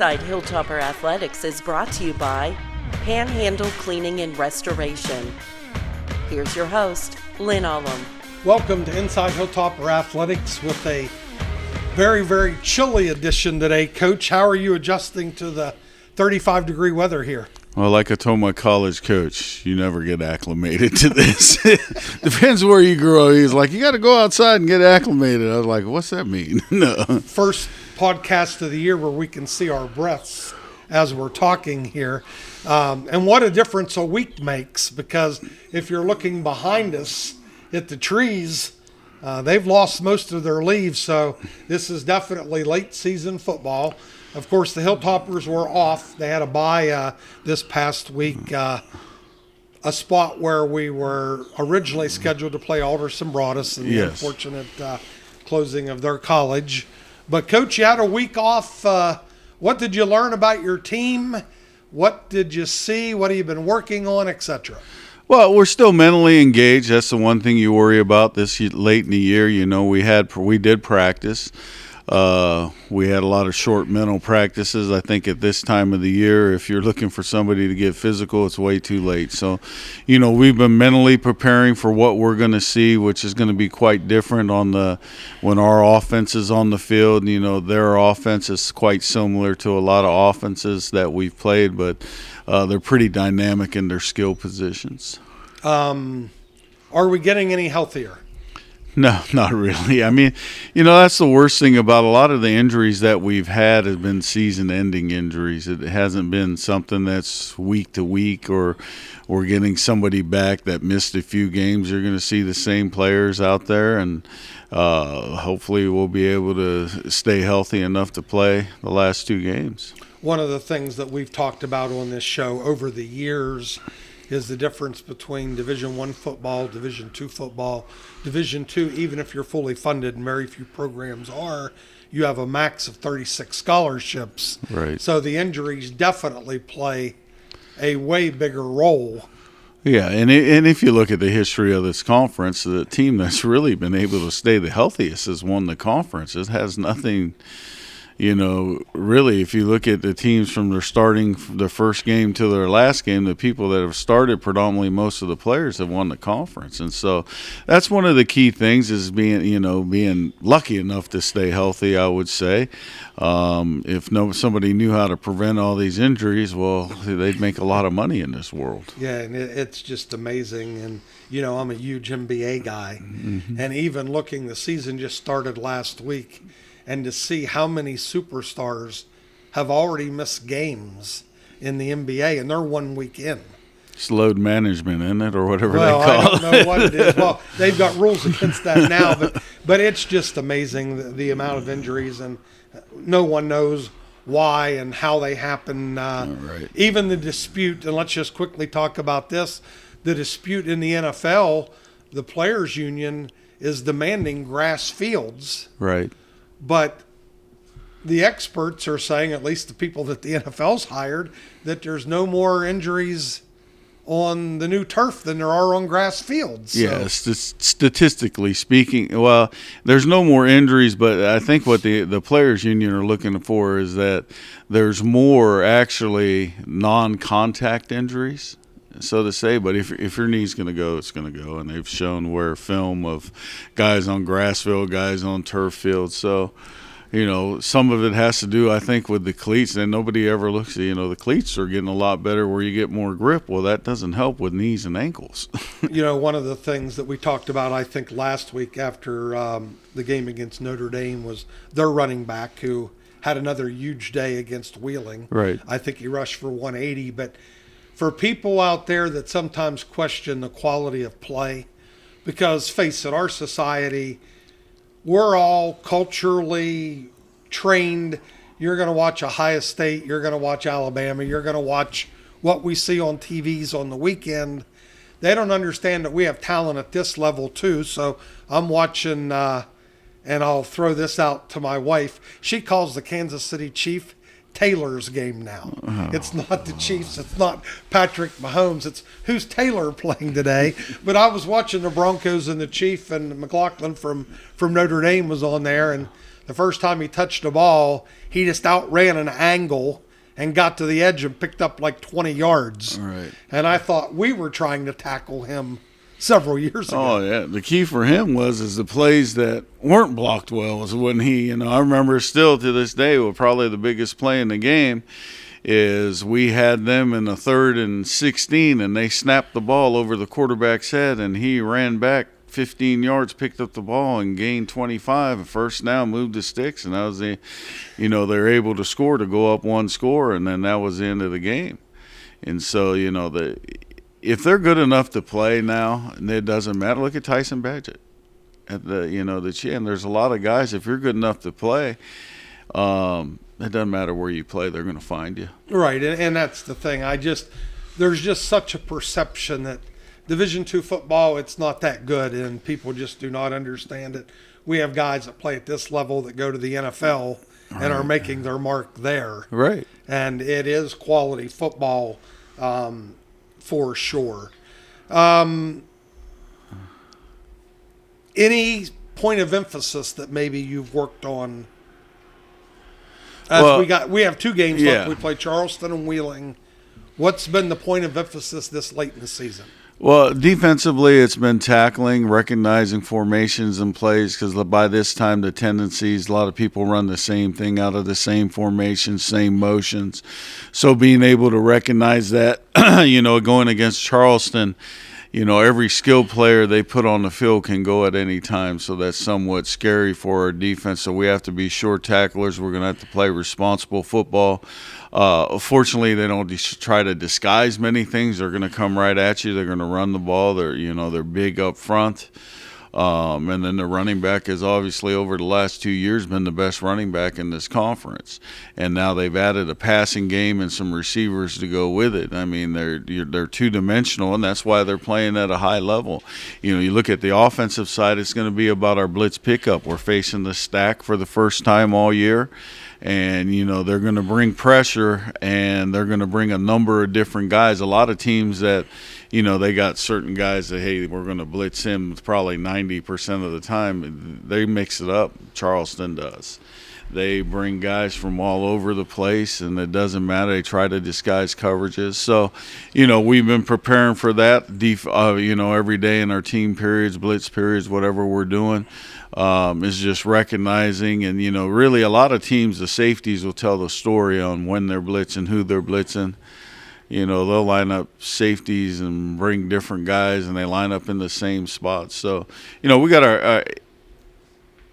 Inside Hilltopper Athletics is brought to you by Panhandle Cleaning and Restoration. Here's your host, Lynn Ullum. Welcome to Inside Hilltopper Athletics with a very, very chilly edition today. Coach, how are you adjusting to the 35-degree weather here? Well, like I told my college coach, you never get acclimated to this. Depends where you grow. He's like, you got to go outside and get acclimated. I was like, what's that mean? No. First podcast of the year where we can see our breaths as we're talking here. And what a difference a week makes, because if you're looking behind us at the trees, they've lost most of their leaves, so this is definitely late season football. Of course, the Hilltoppers were off. They had a bye this past week, a spot where we were originally scheduled to play Alderson Broadus in the unfortunate closing of their college. But, Coach, you had a week off. What did you learn about your team? What did you see? What have you been working on, etc.? Well, we're still mentally engaged. That's the one thing you worry about this late in the year. You know, we did practice. We had a lot of short mental practices. I think at this time of the year, if you're looking for somebody to get physical, it's way too late. So, you know, we've been mentally preparing for what we're going to see, which is going to be quite different when our offense is on the field. You know, their offense is quite similar to a lot of offenses that we've played, but they're pretty dynamic in their skill positions. Are we getting any healthier? No, not really. I mean, you know, that's the worst thing about a lot of the injuries that we've had have been season-ending injuries. It hasn't been something that's week to week, or we're getting somebody back that missed a few games. You're going to see the same players out there, and hopefully we'll be able to stay healthy enough to play the last two games. One of the things that we've talked about on this show over the years is the difference between Division I football, Division II football. Division II, even if you're fully funded, and very few programs are, you have a max of 36 scholarships. Right. So the injuries definitely play a way bigger role. Yeah, and if you look at the history of this conference, the team that's really been able to stay the healthiest has won the conference. It has nothing... You know, really, if you look at the teams from their starting the first game to their last game, the people that have started, predominantly most of the players have won the conference. And so that's one of the key things is being lucky enough to stay healthy, I would say. If somebody knew how to prevent all these injuries, well, they'd make a lot of money in this world. Yeah, and it's just amazing. And, you know, I'm a huge NBA guy. Mm-hmm. And even looking, the season just started last week. And to see how many superstars have already missed games in the NBA, and they're 1 week in. It's load management, isn't it, or whatever they call it? Well, I don't know what it is. Well, they've got rules against that now, but it's just amazing the amount of injuries, and no one knows why and how they happen. Right. Even the dispute, and let's just quickly talk about this, the dispute in the NFL, the Players Union is demanding grass fields. Right. But the experts are saying, at least the people that the NFL's hired, that there's no more injuries on the new turf than there are on grass fields. So. Yeah, statistically speaking, well, there's no more injuries, but I think what the Players Union are looking for is that there's more actually non-contact injuries, so to say. But if your knee's going to go, it's going to go. And they've shown where film of guys on grass field, guys on turf field. So, you know, some of it has to do, I think, with the cleats. And nobody ever looks at, the cleats are getting a lot better where you get more grip. Well, that doesn't help with knees and ankles. You know, one of the things that we talked about, I think, last week after the game against Notre Dame was their running back who had another huge day against Wheeling. Right. I think he rushed for 180, but for people out there that sometimes question the quality of play, because face it, our society, we're all culturally trained. You're going to watch Ohio State, you're going to watch Alabama, you're going to watch what we see on TVs on the weekend. They don't understand that we have talent at this level too. So I'm watching, and I'll throw this out to my wife. She calls the Kansas City Chiefs Taylor's game now. Oh. It's not the Chiefs. It's not Patrick Mahomes. It's who's Taylor playing today. But I was watching the Broncos and the Chief, and McLaughlin from Notre Dame was on there, and The first time he touched the ball, he just outran an angle and got to the edge and picked up like 20 yards. Right. And I thought we were trying to tackle him several years ago. Oh yeah, the key for him was the plays that weren't blocked well was when he, I remember still to this day, probably the biggest play in the game is we had them in the 3rd and 16 and they snapped the ball over the quarterback's head and he ran back 15 yards, picked up the ball and gained 25 and first down, moved the sticks, and that was they're able to score to go up 1 score, and then that was the end of the game. And so, if they're good enough to play now, and it doesn't matter. Look at Tyson Badgett at the chin. There's a lot of guys. If you're good enough to play, it doesn't matter where you play. They're going to find you. Right, and that's the thing. There's just such a perception that Division II football, it's not that good, and people just do not understand it. We have guys that play at this level that go to the NFL and are making their mark there. Right. And it is quality football for sure. Any point of emphasis that maybe you've worked on? We have 2 games left. We play Charleston and Wheeling. What's been the point of emphasis this late in the season? Well, defensively, it's been tackling, recognizing formations and plays, because by this time the tendencies, a lot of people run the same thing out of the same formations, same motions. So being able to recognize that, going against Charleston, every skilled player they put on the field can go at any time, so that's somewhat scary for our defense. So we have to be short tacklers. We're going to have to play responsible football. Fortunately, they don't try to disguise many things. They're going to come right at you. They're going to run the ball. They're big up front. And then the running back has obviously over the last 2 years been the best running back in this conference. And now they've added a passing game and some receivers to go with it. I mean, they're two-dimensional, and that's why they're playing at a high level. You look at the offensive side, it's going to be about our blitz pickup. We're facing the stack for the first time all year. And, they're going to bring pressure, and they're going to bring a number of different guys. A lot of teams that, they got certain guys that, hey, we're going to blitz him probably 90% of the time. They mix it up. Charleston does. They bring guys from all over the place, and it doesn't matter. They try to disguise coverages. So, we've been preparing for that, every day in our team periods, blitz periods, whatever we're doing. Is just recognizing, and really a lot of teams, the safeties will tell the story on when they're blitzing, who they're blitzing. They'll line up safeties and bring different guys, and they line up in the same spots. So we got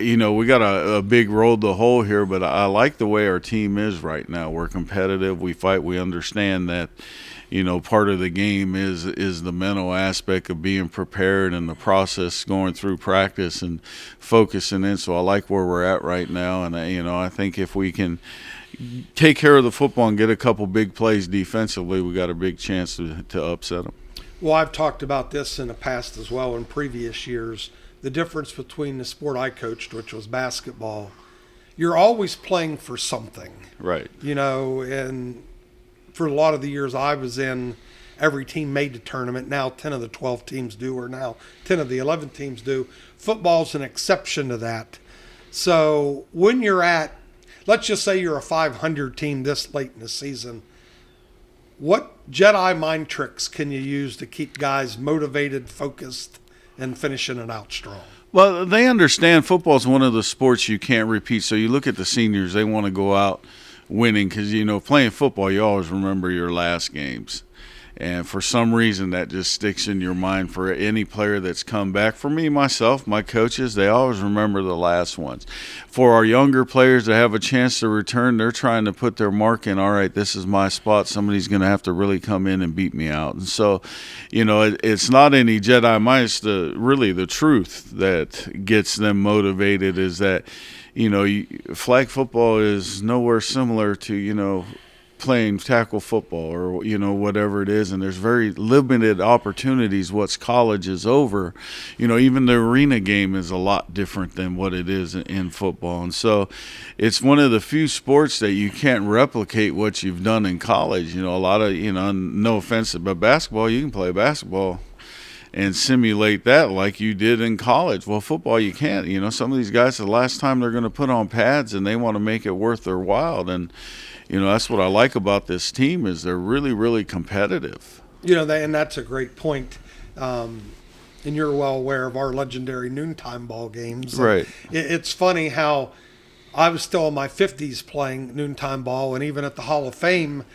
a big road to hoe here, but I like the way our team is right now. We're competitive, we fight, we understand that part of the game is the mental aspect of being prepared and the process going through practice and focusing in. So I like where we're at right now, and I think if we can take care of the football and get a couple big plays defensively, we got a big chance to upset them. Well, I've talked about this in the past as well in previous years. The difference between the sport I coached, which was basketball, you're always playing for something. Right. And for a lot of the years I was in, every team made the tournament. Now 10 of the 12 teams do, or now 10 of the 11 teams do. Football's an exception to that. So when you're at, let's just say you're a 500 team this late in the season, what Jedi mind tricks can you use to keep guys motivated, focused, and finishing it out strong? Well, they understand football is one of the sports you can't repeat. So you look at the seniors, they want to go out winning because, playing football, you always remember your last games. And for some reason, that just sticks in your mind for any player that's come back. For me, myself, my coaches, they always remember the last ones. For our younger players to have a chance to return, they're trying to put their mark in, all right, this is my spot. Somebody's going to have to really come in and beat me out. And so, it's not any Jedi mind. It's really the truth that gets them motivated is that, flag football is nowhere similar to, playing tackle football or whatever it is, and there's very limited opportunities. What's college is over, even the arena game is a lot different than what it is in football. And so it's one of the few sports that you can't replicate what you've done in college. A lot of no offense, but basketball, you can play basketball and simulate that like you did in college. Well, football, you can't. Some of these guys, the last time they're going to put on pads, and they want to make it worth their while. And, that's what I like about this team is they're really, really competitive. And that's a great point. And you're well aware of our legendary noontime ball games. Right. It's funny how I was still in my 50s playing noontime ball, and even at the Hall of Fame,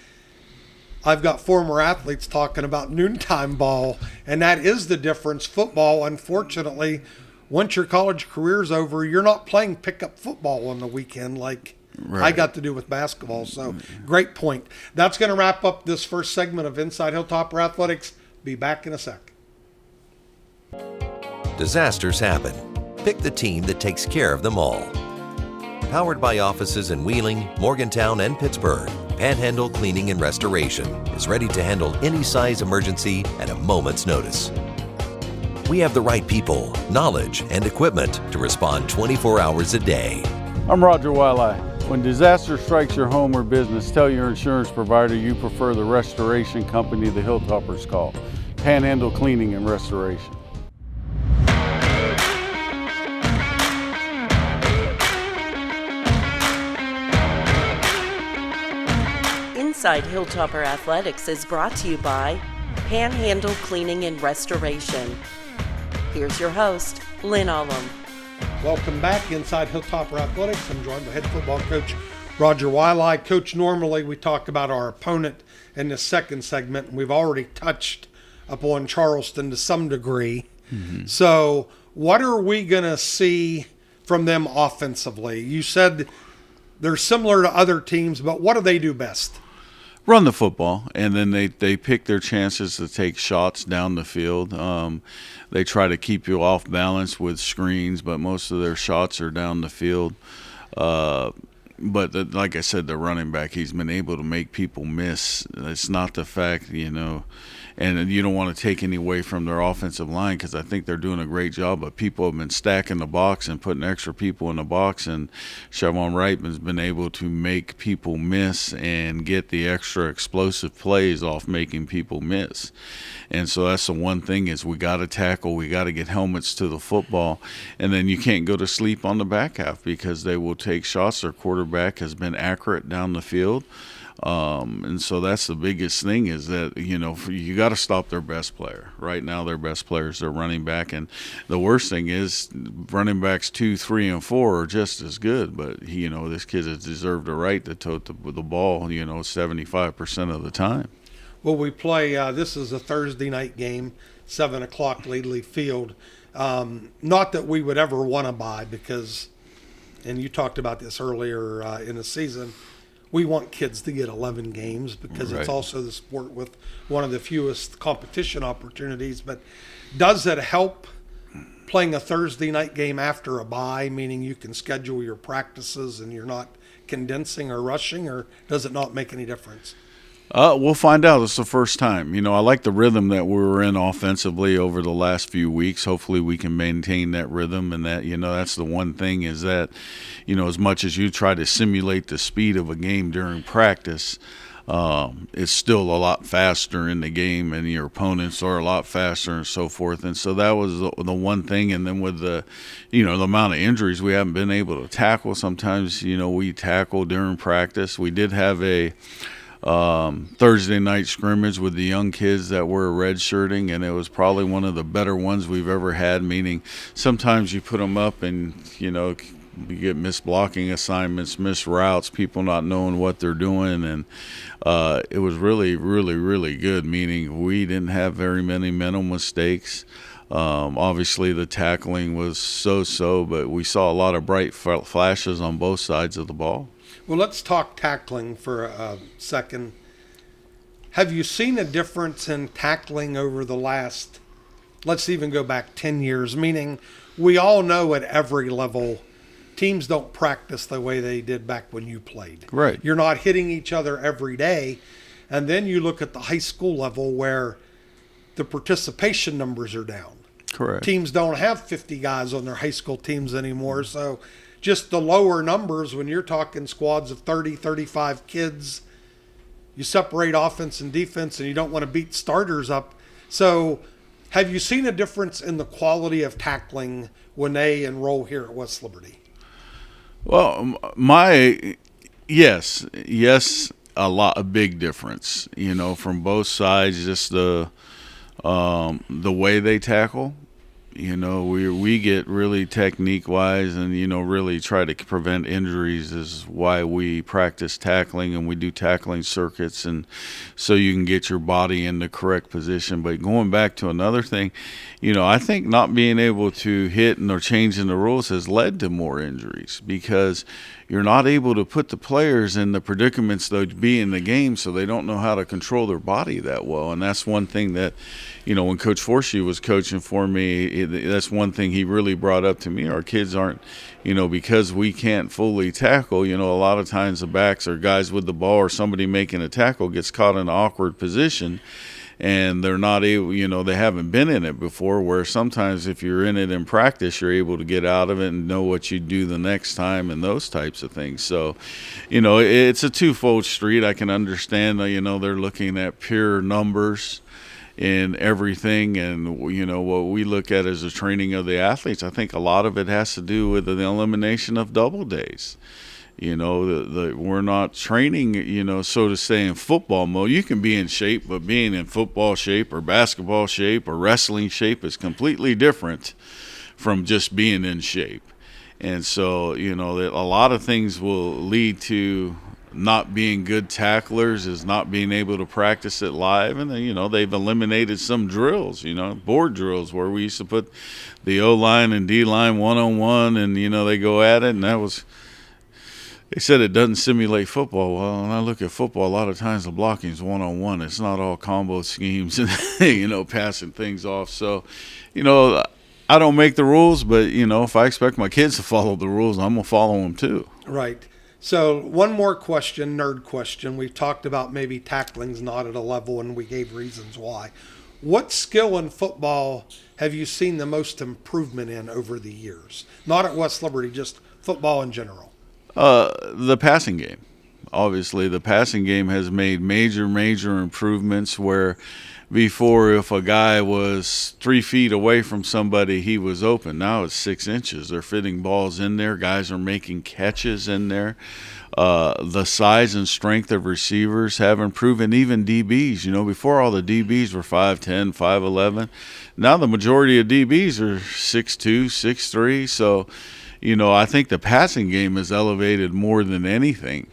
I've got former athletes talking about noontime ball, and that is the difference. Football, unfortunately, once your college career's over, you're not playing pickup football on the weekend like I got to do with basketball. So great point. That's going to wrap up this first segment of Inside Hilltopper Athletics. Be back in a sec. Disasters happen. Pick the team that takes care of them all. Powered by offices in Wheeling, Morgantown, and Pittsburgh, Panhandle Cleaning and Restoration is ready to handle any size emergency at a moment's notice. We have the right people, knowledge, and equipment to respond 24 hours a day. I'm Roger Wiley. When disaster strikes your home or business, tell your insurance provider you prefer the restoration company the Hilltoppers call, Panhandle Cleaning and Restoration. Inside Hilltopper Athletics is brought to you by Panhandle Cleaning and Restoration. Here's your host, Lynn Ullum. Welcome back inside Hilltopper Athletics. I'm joined by head football coach Roger Wiley. Coach, normally we talk about our opponent in the second segment, and we've already touched upon Charleston to some degree. Mm-hmm. So what are we going to see from them offensively? You said they're similar to other teams, but what do they do best? Run the football, and then they pick their chances to take shots down the field. They try to keep you off balance with screens, but most of their shots are down the field. But like I said, the running back, he's been able to make people miss. It's not the fact, and you don't want to take any away from their offensive line because I think they're doing a great job. But people have been stacking the box and putting extra people in the box, and Shavon Reitman's been able to make people miss and get the extra explosive plays off making people miss. And so that's the one thing is we got to tackle, we got to get helmets to the football, and then you can't go to sleep on the back half because they will take shots. Their quarterback has been accurate down the field. And so that's the biggest thing is that, you got to stop their best player. Right now, their best player is their running back. And the worst thing is running backs 2, 3, and 4 are just as good. But, this kid has deserved a right to tote the ball, 75% of the time. Well, we play, this is a Thursday night game, 7 o'clock, Ladley Field. Not that we would ever want to buy because, and you talked about this earlier in the season, we want kids to get 11 games because It's also the sport with one of the fewest competition opportunities. But does it help playing a Thursday night game after a bye, meaning you can schedule your practices and you're not condensing or rushing, or does it not make any difference? We'll find out. It's the first time. I like the rhythm that we were in offensively over the last few weeks. Hopefully we can maintain that rhythm, and that, that's the one thing is that, as much as you try to simulate the speed of a game during practice, it's still a lot faster in the game, and your opponents are a lot faster and so forth. And so that was the one thing. And then with the, the amount of injuries, we haven't been able to tackle. Sometimes, we tackle during practice. We did have a Thursday night scrimmage with the young kids that were redshirting, and it was probably one of the better ones we've ever had, meaning sometimes you put them up and, you get missed blocking assignments, missed routes, people not knowing what they're doing, and it was really, really, really good, meaning we didn't have very many mental mistakes. Obviously the tackling was so-so, but we saw a lot of bright flashes on both sides of the ball. Well, let's talk tackling for a second. Have you seen a difference in tackling over the last, let's even go back 10 years, meaning we all know at every level teams don't practice the way they did back when you played. Right. You're not hitting each other every day. And then you look at the high school level where the participation numbers are down. Correct. Teams don't have 50 guys on their high school teams anymore. So just the lower numbers, when you're talking squads of 30, 35 kids, you separate offense and defense, and you don't want to beat starters up. So Have you seen a difference in the quality of tackling when they enroll here at West Liberty? Well, yes, a big difference, from both sides, just the way they tackle. We get really technique wise and, really try to prevent injuries is why we practice tackling and we do tackling circuits, and so you can get your body in the correct position. But going back to another thing, I think not being able to hit or changing the rules has led to more injuries because you're not able to put the players in the predicaments they'd be in the game, so they don't know how to control their body that well. And that's one thing that, when Coach Forsey was coaching for me, that's one thing he really brought up to me. Our kids aren't, because we can't fully tackle, a lot of times the backs or guys with the ball or somebody making a tackle gets caught in an awkward position. And they're not able, they haven't been in it before, where sometimes if you're in it in practice, you're able to get out of it and know what you do the next time and those types of things. So, it's a twofold street. I can understand, they're looking at pure numbers in everything, and, what we look at as the training of the athletes, I think a lot of it has to do with the elimination of double days. We're not training, so to say, in football mode. You can be in shape, but being in football shape or basketball shape or wrestling shape is completely different from just being in shape. And so, a lot of things will lead to not being good tacklers, is not being able to practice it live. And then, they've eliminated some drills, board drills, where we used to put the O-line and D-line one-on-one and, they go at it, and they said it doesn't simulate football. Well, when I look at football, a lot of times the blocking is one-on-one. It's not all combo schemes and, passing things off. So, I don't make the rules, but, if I expect my kids to follow the rules, I'm going to follow them too. Right. So one more question, nerd question. We've talked about maybe tackling's not at a level, and we gave reasons why. What skill in football have you seen the most improvement in over the years? Not at West Liberty, just football in general. The passing game. Obviously, the passing game has made major improvements, where before, if a guy was 3 feet away from somebody, he was open. Now it's 6 inches. They're fitting balls in there. Guys are making catches in there. The size and strength of receivers have improved, and even DBs. Before, all the DBs were 5'10", 5'11". Now the majority of DBs are 6'2", 6'3". So, I think the passing game is elevated more than anything.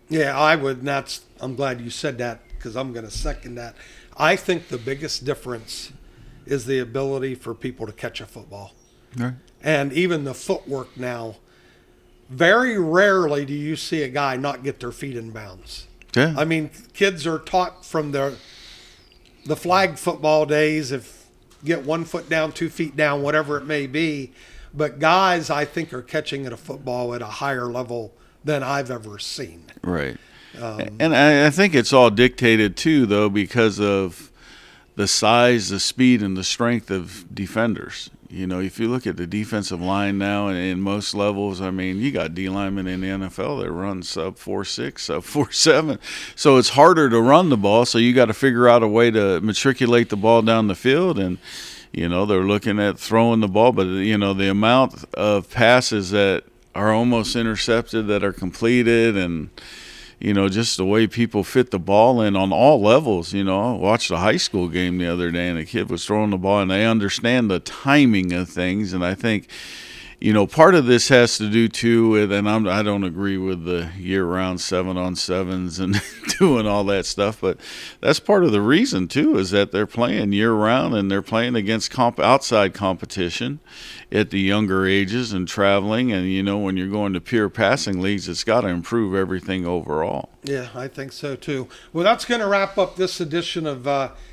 Yeah, I would. And I'm glad you said that, because I'm going to second that. I think the biggest difference is the ability for people to catch a football. Right. And even the footwork now. Very rarely do you see a guy not get their feet in bounds. Yeah. I mean, kids are taught from the flag football days, if get 1 foot down, 2 feet down, whatever it may be. But guys, I think, are catching at a football at a higher level than I've ever seen. Right. And I think it's all dictated, too, though, because of the size, the speed, and the strength of defenders. If you look at the defensive line now in most levels, you got D linemen in the NFL that run sub 4.6, sub 4.7. So it's harder to run the ball, so you got to figure out a way to matriculate the ball down the field. And, they're looking at throwing the ball, but, the amount of passes that are almost intercepted that are completed, and just the way people fit the ball in on all levels. I watched a high school game the other day, and a kid was throwing the ball, and they understand the timing of things. And I think, part of this has to do, too, with, and I don't agree with the year-round 7-on-7s and doing all that stuff, but that's part of the reason, too, is that they're playing year-round, and they're playing against outside competition at the younger ages and traveling. And, when you're going to pure passing leagues, it's got to improve everything overall. Yeah, I think so, too. Well, that's going to wrap up this edition of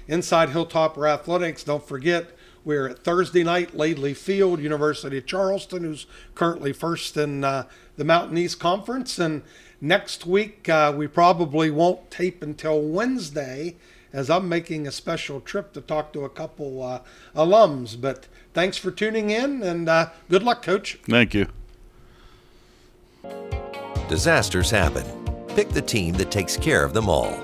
Inside Hilltopper Athletics. Don't forget, we're at Thursday night, Laidley Field, University of Charleston, who's currently first in the Mountain East Conference. And next week, we probably won't tape until Wednesday, as I'm making a special trip to talk to a couple alums. But thanks for tuning in, and good luck, Coach. Thank you. Disasters happen. Pick the team that takes care of them all.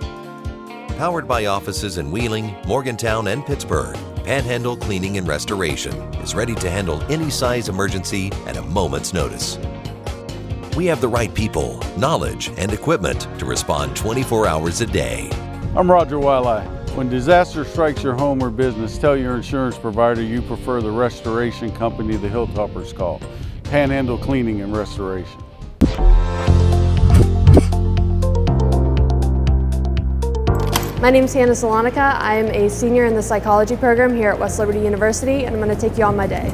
Powered by offices in Wheeling, Morgantown, and Pittsburgh, Panhandle Cleaning and Restoration is ready to handle any size emergency at a moment's notice. We have the right people, knowledge, and equipment to respond 24 hours a day. I'm Roger Wiley. When disaster strikes your home or business, tell your insurance provider you prefer the restoration company the Hilltoppers call, Panhandle Cleaning and Restoration. My name is Hannah Salonica. I'm a senior in the psychology program here at West Liberty University, and I'm going to take you on my day.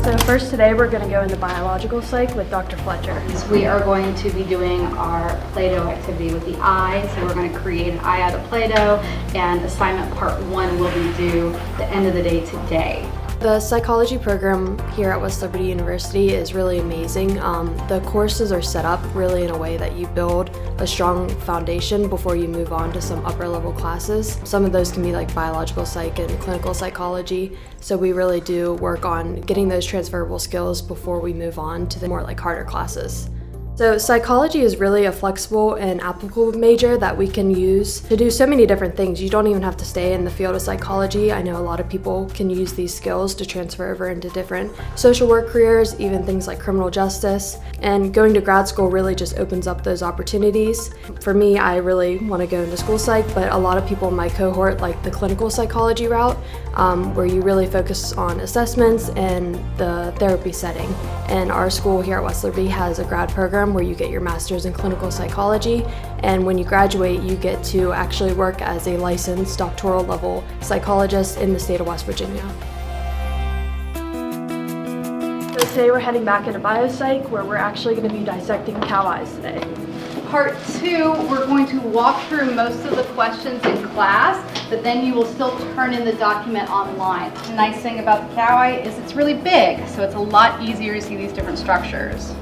So first today we're going to go into biological psych with Dr. Fletcher. We are going to be doing our Play-Doh activity with the eye. So we're going to create an eye out of Play-Doh, and assignment part 1 will be due the end of the day today. The psychology program here at West Liberty University is really amazing. The courses are set up really in a way that you build a strong foundation before you move on to some upper level classes. Some of those can be like biological psych and clinical psychology. So we really do work on getting those transferable skills before we move on to the more like harder classes. So psychology is really a flexible and applicable major that we can use to do so many different things. You don't even have to stay in the field of psychology. I know a lot of people can use these skills to transfer over into different social work careers, even things like criminal justice. And going to grad school really just opens up those opportunities. For me, I really want to go into school psych, but a lot of people in my cohort like the clinical psychology route, where you really focus on assessments and the therapy setting. And our school here at West Liberty has a grad program where you get your master's in clinical psychology, and when you graduate you get to actually work as a licensed doctoral level psychologist in the state of West Virginia. So today we're heading back into biopsych, where we're actually going to be dissecting cow eyes today. Part 2, we're going to walk through most of the questions in class, but then you will still turn in the document online. The nice thing about the cow eye is it's really big, so it's a lot easier to see these different structures.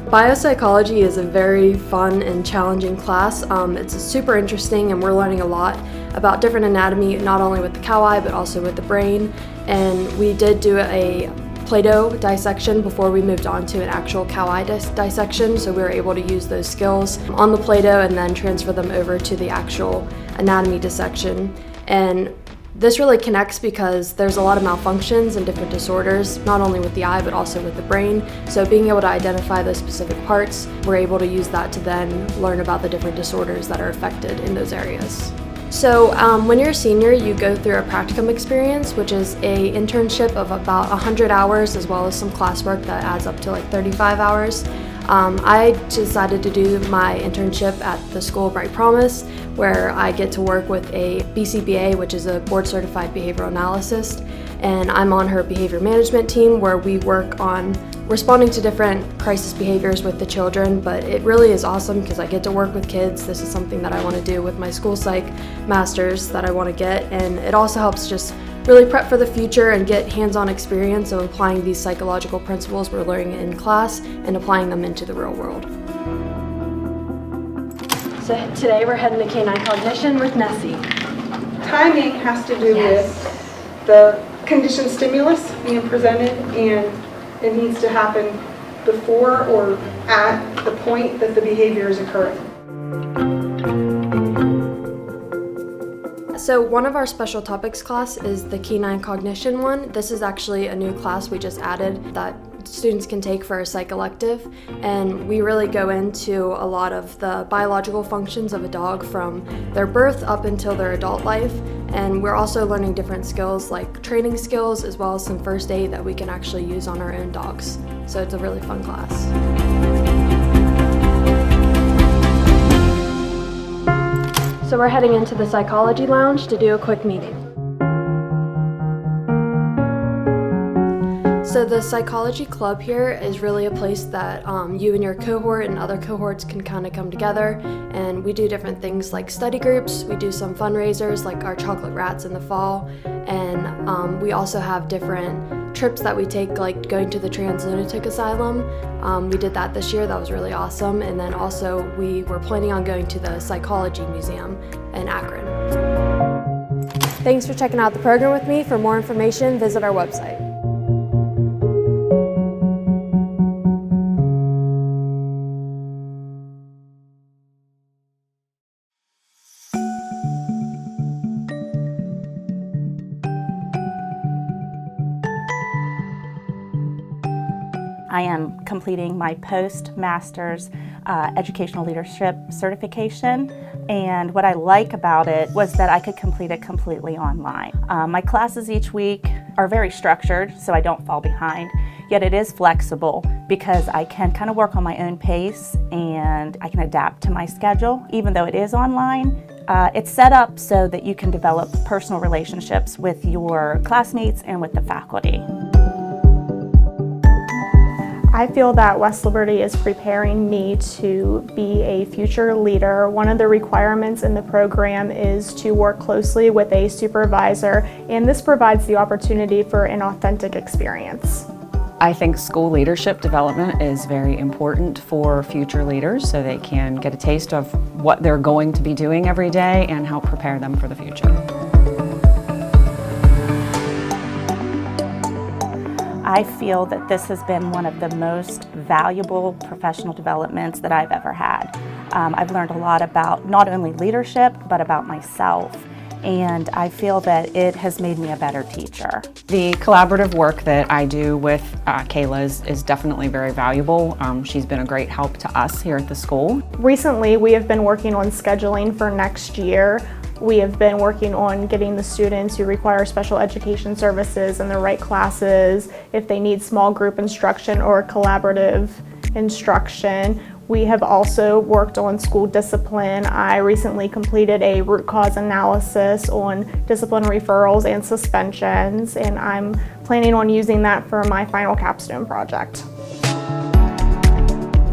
Biopsychology is a very fun and challenging class. It's super interesting, and we're learning a lot about different anatomy, not only with the cow eye but also with the brain. And we did do a Play-Doh dissection before we moved on to an actual cow eye dissection, so we were able to use those skills on the Play-Doh and then transfer them over to the actual anatomy dissection. And this really connects because there's a lot of malfunctions and different disorders, not only with the eye but also with the brain. So being able to identify those specific parts, we're able to use that to then learn about the different disorders that are affected in those areas. So when you're a senior, you go through a practicum experience, which is a internship of about 100 hours, as well as some classwork that adds up to like 35 hours. I decided to do my internship at the School of Bright Promise, where I get to work with a BCBA, which is a board certified behavioral analyst, and I'm on her behavior management team, where we work on responding to different crisis behaviors with the children. But it really is awesome because I get to work with kids. This is something that I want to do with my school psych masters that I want to get, and it also helps just really prep for the future and get hands-on experience of applying these psychological principles we're learning in class and applying them into the real world. So today we're heading to canine cognition with Nessie. Timing has to do with the conditioned stimulus being presented, and it needs to happen before or at the point that the behavior is occurring. So one of our special topics class is the canine cognition one. This is actually a new class we just added that students can take for a psych elective, and we really go into a lot of the biological functions of a dog from their birth up until their adult life. And we're also learning different skills like training skills, as well as some first aid that we can actually use on our own dogs. So it's a really fun class. So we're heading into the psychology lounge to do a quick meeting. So the psychology club here is really a place that you and your cohort and other cohorts can kind of come together, and we do different things like study groups. We do some fundraisers like our chocolate rats in the fall, and we also have different trips that we take, like going to the trans lunatic asylum. We did that this year. That was really awesome. And then also we were planning on going to the psychology museum in Akron. Thanks for checking out the program with me. For more information, visit our website. I am completing my postmaster's educational leadership certification, and what I like about it was that I could complete it completely online. My classes each week are very structured, so I don't fall behind, yet it is flexible because I can kind of work on my own pace and I can adapt to my schedule. Even though it is online, it's set up so that you can develop personal relationships with your classmates and with the faculty. I feel that West Liberty is preparing me to be a future leader. One of the requirements in the program is to work closely with a supervisor, and this provides the opportunity for an authentic experience. I think school leadership development is very important for future leaders so they can get a taste of what they're going to be doing every day and help prepare them for the future. I feel that this has been one of the most valuable professional developments that I've ever had. I've learned a lot about not only leadership, but about myself. And I feel that it has made me a better teacher. The collaborative work that I do with Kayla is definitely very valuable. She's been a great help to us here at the school. Recently, we have been working on scheduling for next year. We have been working on getting the students who require special education services in the right classes, if they need small group instruction or collaborative instruction. We have also worked on school discipline. I recently completed a root cause analysis on discipline referrals and suspensions, and I'm planning on using that for my final capstone project.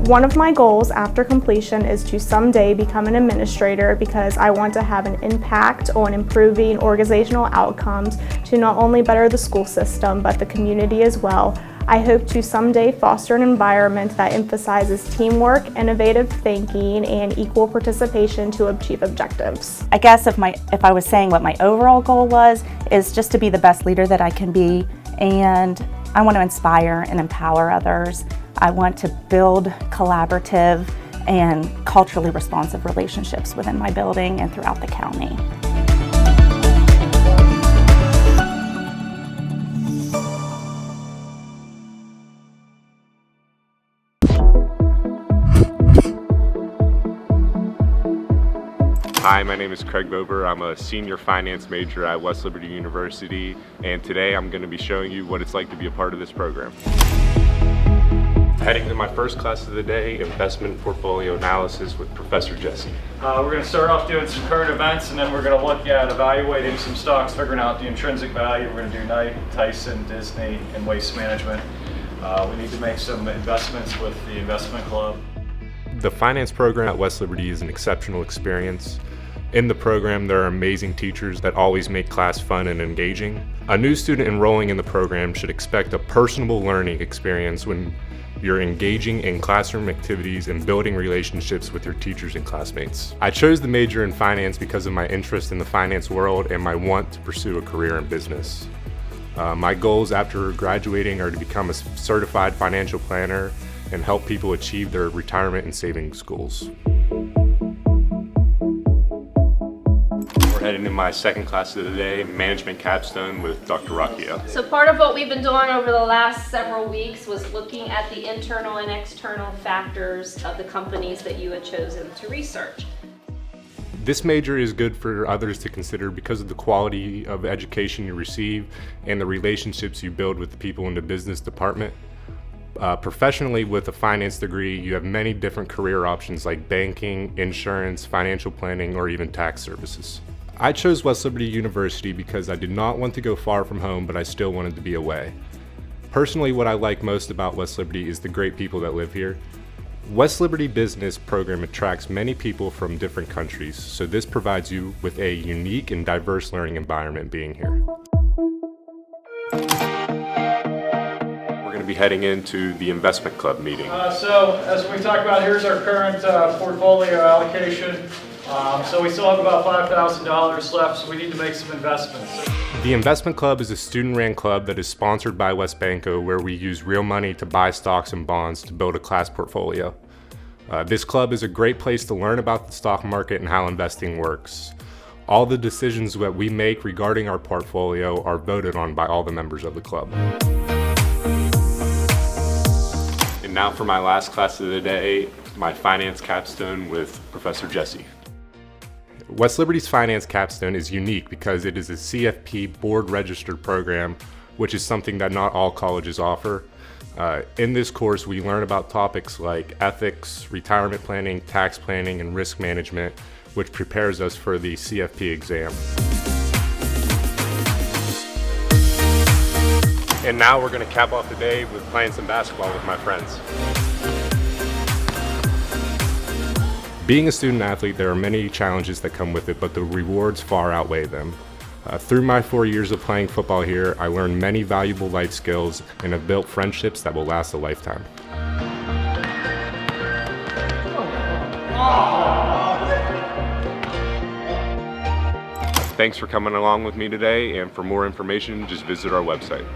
One of my goals after completion is to someday become an administrator because I want to have an impact on improving organizational outcomes to not only better the school system, but the community as well. I hope to someday foster an environment that emphasizes teamwork, innovative thinking, and equal participation to achieve objectives. I guess if I was saying what my overall goal was, is just to be the best leader that I can be, and I want to inspire and empower others. I want to build collaborative and culturally responsive relationships within my building and throughout the county. Hi, my name is Craig Bober. I'm a senior finance major at West Liberty University, and today I'm going to be showing you what it's like to be a part of this program. Heading to my first class of the day, investment portfolio analysis with Professor Jesse. We're going to start off doing some current events, and then we're going to look at evaluating some stocks, figuring out the intrinsic value. We're going to do Knight, Tyson, Disney, and waste management. We need to make some investments with the investment club. The finance program at West Liberty is an exceptional experience. In the program, there are amazing teachers that always make class fun and engaging. A new student enrolling in the program should expect a personable learning experience when you're engaging in classroom activities and building relationships with your teachers and classmates. I chose the major in finance because of my interest in the finance world and my want to pursue a career in business. My goals after graduating are to become a certified financial planner and help people achieve their retirement and savings goals. Heading in my second class of the day, management capstone with Dr. Rocchio. So part of what we've been doing over the last several weeks was looking at the internal and external factors of the companies that you had chosen to research. This major is good for others to consider because of the quality of education you receive and the relationships you build with the people in the business department. Professionally, with a finance degree, you have many different career options like banking, insurance, financial planning, or even tax services. I chose West Liberty University because I did not want to go far from home, but I still wanted to be away. Personally, what I like most about West Liberty is the great people that live here. West Liberty Business program attracts many people from different countries, so this provides you with a unique and diverse learning environment being here. We're going to be heading into the investment club meeting. So as we talked about, here's our current portfolio allocation. So we still have about $5,000 left, so we need to make some investments. The Investment Club is a student-ran club that is sponsored by WestBanco, where we use real money to buy stocks and bonds to build a class portfolio. This club is a great place to learn about the stock market and how investing works. All the decisions that we make regarding our portfolio are voted on by all the members of the club. And now for my last class of the day, my finance capstone with Professor Jesse. West Liberty's finance capstone is unique because it is a CFP board registered program, which is something that not all colleges offer. In this course, we learn about topics like ethics, retirement planning, tax planning, and risk management, which prepares us for the CFP exam. And now we're going to cap off the day with playing some basketball with my friends. Being a student athlete, there are many challenges that come with it, but the rewards far outweigh them. Through my 4 years of playing football here, I learned many valuable life skills and have built friendships that will last a lifetime. Thanks for coming along with me today, and for more information, just visit our website.